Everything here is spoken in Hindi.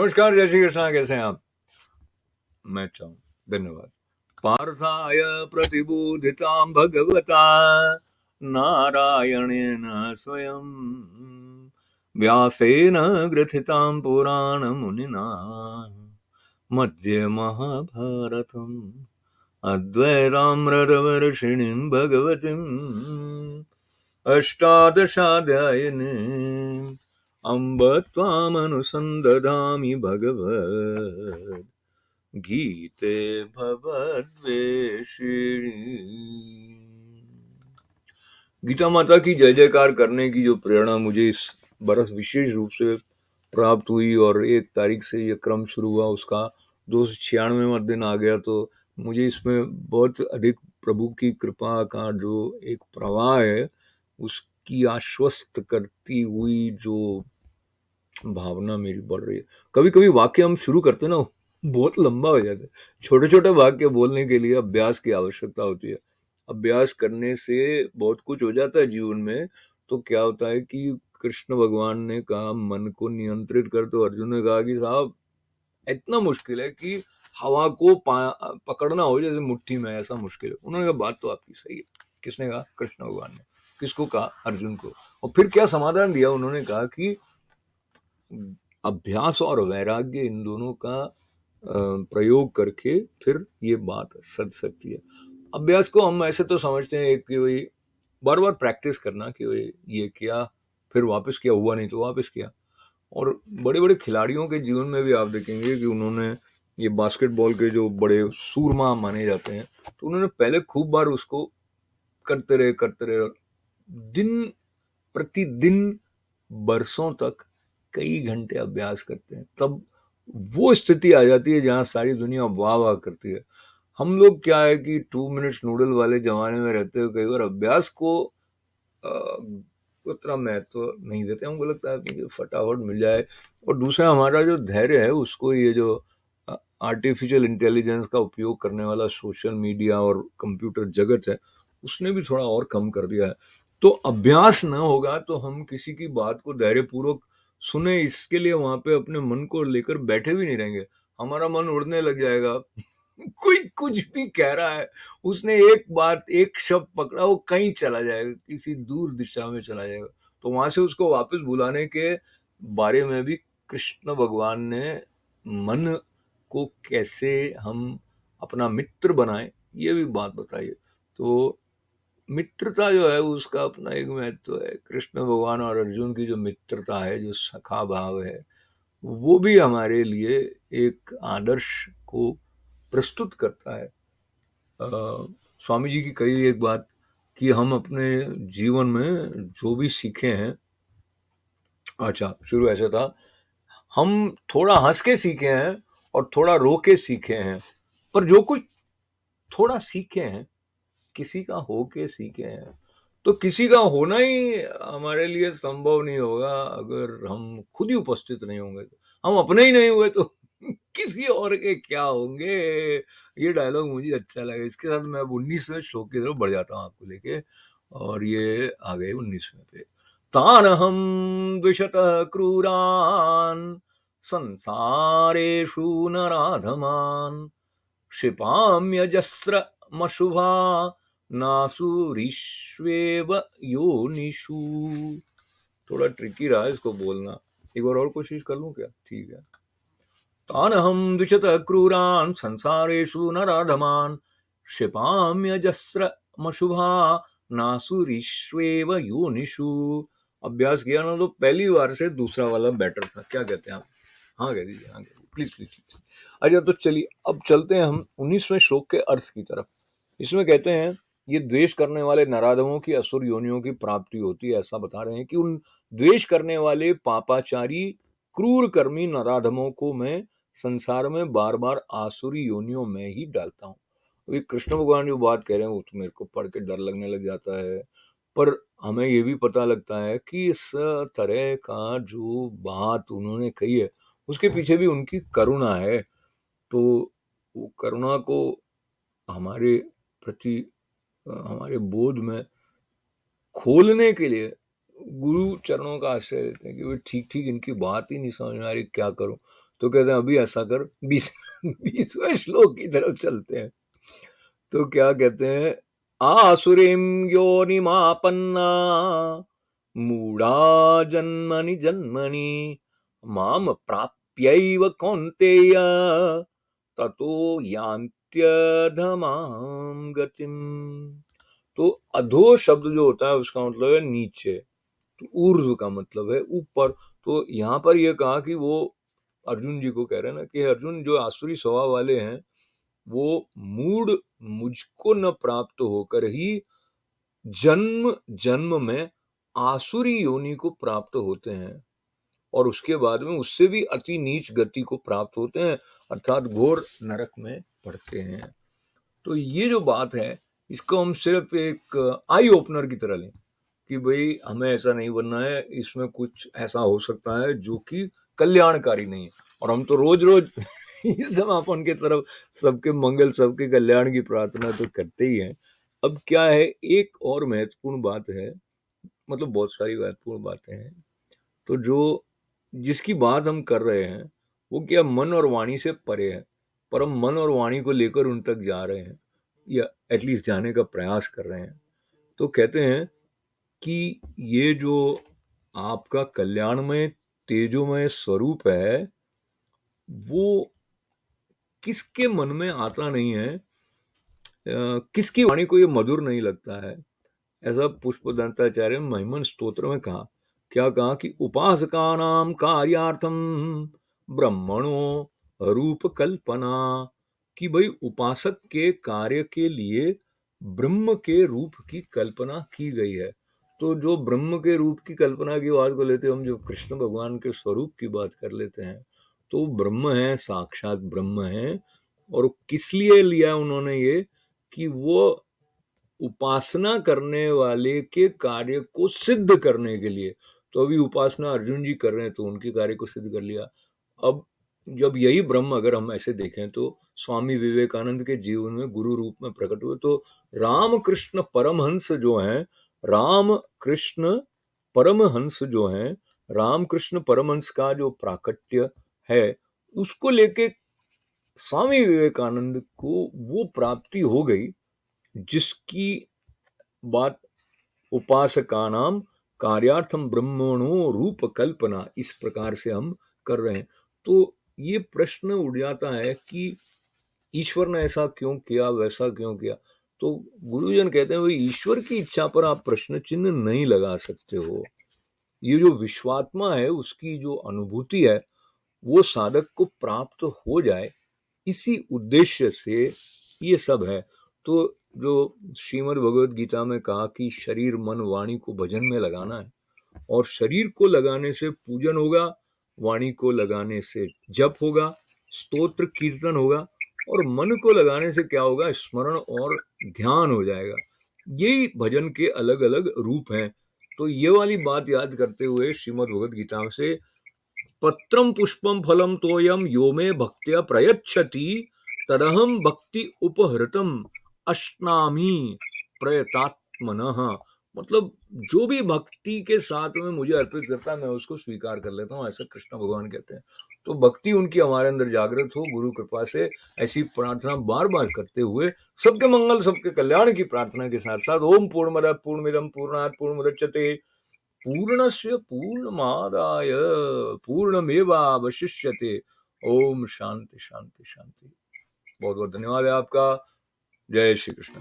नमस्कार, जय श्री कृष्णा। कैसे हैं आप? मैं अच्छा हूँ, धन्यवाद। पार्थाय प्रतिबोधितां भगवता नारायणेन स्वयं व्यासेन ग्रथितां पुराणमुनिना मध्ये महाभारतम् अद्वैताम्ररवर्षिणीं भगवतीम् अष्टादशाध्यायिनीम् अम्ब त्वामनुसन्दधामि भगवत् गीते भवद्वेषिणी। गीता माता की जय जयकार करने की जो प्रेरणा मुझे इस बरस विशेष रूप से प्राप्त हुई और 1 तारीख से ये क्रम शुरू हुआ, उसका 296वां दिन आ गया, तो मुझे इसमें बहुत अधिक प्रभु की कृपा का जो एक प्रवाह है उसकी आश्वस्त करती हुई जो भावना मेरी बढ़ रही है। कभी कभी वाक्य हम शुरू करते हैं ना, बहुत लंबा हो जाता है। छोटे छोटे वाक्य बोलने के लिए अभ्यास की आवश्यकता होती है। अभ्यास करने से बहुत कुछ हो जाता है जीवन में। तो क्या होता है कि कृष्ण भगवान ने कहा मन को नियंत्रित कर, तो अर्जुन ने कहा कि साहब इतना मुश्किल है कि हवा को पकड़ना हो जैसे मुट्ठी में, ऐसा मुश्किल है। उन्होंने कहा बात तो आपकी सही है। किसने कहा? कृष्ण भगवान ने। किसको कहा? अर्जुन को। और फिर क्या समाधान दिया? उन्होंने कहा कि अभ्यास और वैराग्य, इन दोनों का प्रयोग करके फिर ये बात सच सकती है। अभ्यास को हम ऐसे तो समझते हैं कि वही बार बार प्रैक्टिस करना, कि वही ये किया फिर वापस किया, हुआ नहीं तो वापस किया। और बड़े बड़े खिलाड़ियों के जीवन में भी आप देखेंगे कि उन्होंने ये बास्केटबॉल के जो बड़े सूरमा माने जाते हैं, तो उन्होंने पहले खूब बार उसको करते रहे दिन प्रतिदिन बरसों तक कई घंटे अभ्यास करते हैं, तब वो स्थिति आ जाती है जहां सारी दुनिया वाह वाह करती है। हम लोग क्या है कि 2 मिनट्स नूडल वाले जमाने में रहते हुए कई बार अभ्यास को उतना महत्व नहीं देते। हमको लगता है कि फटाफट मिल जाए। और दूसरा, हमारा जो धैर्य है उसको ये जो आर्टिफिशियल इंटेलिजेंस का उपयोग करने वाला सोशल मीडिया और कंप्यूटर जगत है, उसने भी थोड़ा और कम कर दिया है। तो अभ्यास न होगा तो हम किसी की बात को धैर्यपूर्वक सुने, इसके लिए वहां पे अपने मन को लेकर बैठे भी नहीं रहेंगे। हमारा मन उड़ने लग जाएगा। कोई कुछ भी कह रहा है, उसने एक बात, एक शब्द पकड़ा, वो कहीं चला जाएगा, किसी दूर दिशा में चला जाएगा। तो वहां से उसको वापस बुलाने के बारे में भी कृष्ण भगवान ने मन को कैसे हम अपना मित्र बनाएं, ये भी बात बताई है। तो मित्रता जो है उसका अपना एक महत्व है। कृष्ण भगवान और अर्जुन की जो मित्रता है, जो सखा भाव है, वो भी हमारे लिए एक आदर्श को प्रस्तुत करता है। स्वामी जी की कही एक बात कि हम अपने जीवन में जो भी सीखे हैं, अच्छा शुरू ऐसा था, हम थोड़ा हंस के सीखे हैं और थोड़ा रो के सीखे हैं, पर जो कुछ थोड़ा सीखे हैं किसी का हो के सीखे हैं। तो किसी का होना ही हमारे लिए संभव नहीं होगा अगर हम खुद ही उपस्थित नहीं होंगे। तो हम अपने ही नहीं हुए तो किसी और के क्या होंगे। ये डायलॉग मुझे अच्छा लगा। इसके साथ मैं अब 19वें श्लोक की तरफ बढ़ जाता हूँ आपको लेके, और ये आ गए 19वें पे। तान हम द्विषतः क्रूरान संसारेषु नराधमान क्षिपाम्यजस्रमशुभा नासुरीष्वेव योनिषु। थोड़ा ट्रिकी रहा है इसको बोलना, एक बार और कोशिश कर लूं क्या? ठीक है। तानहं द्विषतः क्रूरान् संसारेषु नराधमान् क्षिपाम्यजस्रमशुभा नासुरीष्वेव योनिषु। अभ्यास किया ना तो पहली बार से दूसरा वाला बेटर था। क्या कहते हैं आप? हाँ कह दीजिए, हाँ कह दीजिए, प्लीज प्लीज प्लीज। अच्छा तो चलिए अब चलते हैं हम 19वें श्लोक के अर्थ की तरफ। इसमें कहते हैं ये द्वेष करने वाले नराधमों की असुर योनियों की प्राप्ति होती है। ऐसा बता रहे हैं कि उन द्वेष करने वाले पापाचारी क्रूर कर्मी नराधमों को मैं संसार में बार बार आसुरी योनियों में ही डालता हूँ। ये कृष्ण भगवान जो बात कह रहे हैं वो तो मेरे को पढ़ के डर लगने लग जाता है, पर हमें ये भी पता लगता है कि इस तरह का जो बात उन्होंने कही है उसके पीछे भी उनकी करुणा है। तो वो करुणा को हमारे प्रति, हमारे बोध में खोलने के लिए गुरु चरणों का आश्रय लेते हैं कि वो ठीक ठीक इनकी बात ही नहीं समझ में आ रही, क्या करूं। तो कहते हैं अभी ऐसा कर, 20वें श्लोक की तरफ चलते हैं। तो क्या कहते हैं, आसुरीं योनिमापन्ना मूढ़ा जन्मनि जन्मनि माम प्राप्यैव कौन्तेय ततो यान्त्यधमां गतिम। तो अधो शब्द जो होता है उसका मतलब है नीचे, तो ऊर्ध्व का मतलब है ऊपर। तो यहाँ पर ये कहा कि वो अर्जुन जी को कह रहे हैं ना कि अर्जुन, जो आसुरी स्वभाव वाले हैं वो मूढ़ मुझको न प्राप्त होकर ही जन्म जन्म में आसुरी योनि को प्राप्त होते हैं, और उसके बाद में उससे भी अति नीच गति को प्राप्त होते हैं, अर्थात घोर नरक में पड़ते हैं। तो ये जो बात है इसको हम सिर्फ एक आई ओपनर की तरह लें कि भाई हमें ऐसा नहीं बनना है, इसमें कुछ ऐसा हो सकता है जो कि कल्याणकारी नहीं है। और हम तो रोज रोज इस समापन के तरफ सबके मंगल सबके कल्याण की प्रार्थना तो करते ही हैं। अब क्या है, एक और महत्वपूर्ण बात है, मतलब बहुत सारी महत्वपूर्ण बातें हैं, तो जो जिसकी बात हम कर रहे हैं वो क्या मन और वाणी से परे है, पर हम मन और वाणी को लेकर उन तक जा रहे हैं, या एटलीस्ट जाने का प्रयास कर रहे हैं। तो कहते हैं कि ये जो आपका कल्याणमय तेजोमय स्वरूप है वो किसके मन में आता नहीं है, किसकी वाणी को ये मधुर नहीं लगता है। ऐसा पुष्प दंताचार्य महिमन स्तोत्र में कहा, क्या कहा कि उपासकानाम कार्यार्थम ब्रह्मणो रूप कल्पना, कि भाई उपासक के कार्य के लिए ब्रह्म के रूप की कल्पना की गई है। तो जो ब्रह्म के रूप की कल्पना की बात को लेते हैं हम, जो कृष्ण भगवान के स्वरूप की बात कर लेते हैं, तो ब्रह्म है, साक्षात ब्रह्म है। और किस लिए लिया उन्होंने ये, कि वो उपासना करने वाले के कार्य को सिद्ध करने के लिए। तो अभी उपासना अर्जुन जी कर रहे हैं तो उनके कार्य को सिद्ध कर लिया। अब जब यही ब्रह्म अगर हम ऐसे देखें तो स्वामी विवेकानंद के जीवन में गुरु रूप में प्रकट हुए, तो राम कृष्ण परमहंस जो हैं, राम कृष्ण परमहंस जो हैं, राम कृष्ण परमहंस का जो प्राकट्य है उसको लेके स्वामी विवेकानंद को वो प्राप्ति हो गई जिसकी बात उपासकानाम कार्यार्थम ब्रह्मणो रूप कल्पना इस प्रकार से हम कर रहे हैं। तो ये प्रश्न उठ जाता है कि ईश्वर ने ऐसा क्यों किया, वैसा क्यों किया। तो गुरुजन कहते हैं भाई ईश्वर की इच्छा पर आप प्रश्न चिन्ह नहीं लगा सकते हो। ये जो विश्वात्मा है उसकी जो अनुभूति है वो साधक को प्राप्त हो जाए, इसी उद्देश्य से ये सब है। तो जो श्रीमद् भगवद गीता में कहा कि शरीर मन वाणी को भजन में लगाना है, और शरीर को लगाने से पूजन होगा, वाणी को लगाने से जप होगा, स्तोत्र कीर्तन होगा, और मन को लगाने से क्या होगा, स्मरण और ध्यान हो जाएगा। यही भजन के अलग अलग रूप हैं। तो ये वाली बात याद करते हुए श्रीमद् भगवद गीता से पत्रम पुष्पम फलम तोयम यो मे भक्त्या प्रयच्छति तदहम भक्ति उपहृतम अश्नामि प्रयतात्मनः। मतलब जो भी भक्ति के साथ में मुझे अर्पित करता है मैं उसको स्वीकार कर लेता हूँ, ऐसा कृष्ण भगवान कहते हैं। तो भक्ति उनकी हमारे अंदर जागृत हो गुरु कृपा से, ऐसी प्रार्थना बार बार करते हुए सबके मंगल सबके कल्याण की प्रार्थना के साथ साथ ओम पूर्णमदः पूर्णमिदं पूर्णात् पूर्णमुदच्यते पूर्णस्य पूर्णमादाय पूर्णमेवावशिष्यते। ओम शांति शांति शांति। बहुत बहुत धन्यवाद है आपका। जय श्री कृष्ण।